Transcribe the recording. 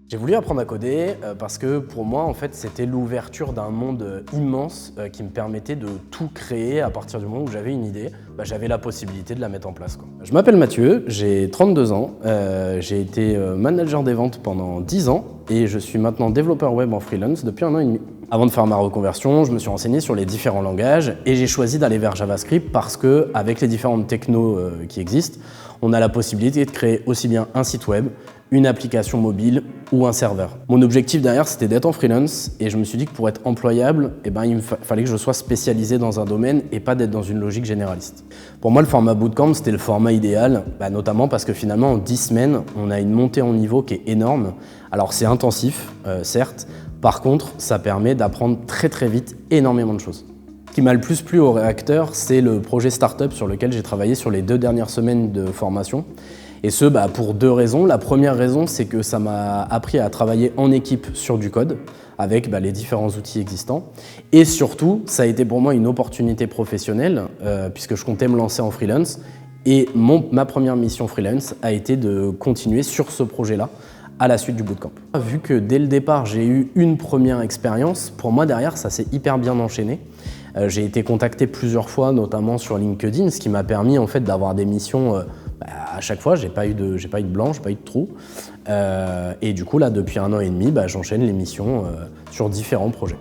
J'ai voulu apprendre à coder parce que pour moi, en fait, c'était l'ouverture d'un monde immense qui me permettait de tout créer à partir du moment où j'avais une idée. J'avais la possibilité de la mettre en place, quoi. Je m'appelle Mathieu, j'ai 32 ans, j'ai été manager des ventes pendant 10 ans et je suis maintenant développeur web en freelance depuis 1 an et demi. Avant de faire ma reconversion, je me suis renseigné sur les différents langages et j'ai choisi d'aller vers JavaScript parce que, avec les différentes technos qui existent, on a la possibilité de créer aussi bien un site web, une application mobile ou un serveur. Mon objectif derrière, c'était d'être en freelance et je me suis dit que pour être employable, il fallait que je sois spécialisé dans un domaine et pas d'être dans une logique généraliste. Pour moi, le format bootcamp, c'était le format idéal, notamment parce que finalement, en 10 semaines, on a une montée en niveau qui est énorme. Alors c'est intensif, certes, par contre, ça permet d'apprendre très très vite énormément de choses. Ce qui m'a le plus plu au Réacteur, c'est le projet Startup sur lequel j'ai travaillé sur les 2 dernières semaines de formation. Et ce, pour 2 raisons. La première raison, c'est que ça m'a appris à travailler en équipe sur du code, avec les différents outils existants. Et surtout, ça a été pour moi une opportunité professionnelle, puisque je comptais me lancer en freelance. Et ma première mission freelance a été de continuer sur ce projet-là, à la suite du bootcamp. Vu que dès le départ, j'ai eu une première expérience, pour moi derrière, ça s'est hyper bien enchaîné. J'ai été contacté plusieurs fois, notamment sur LinkedIn, ce qui m'a permis en fait d'avoir des missions à chaque fois. J'ai pas eu de blanc, j'ai pas eu de trou. Et du coup, là, depuis 1 an et demi, j'enchaîne les missions sur différents projets.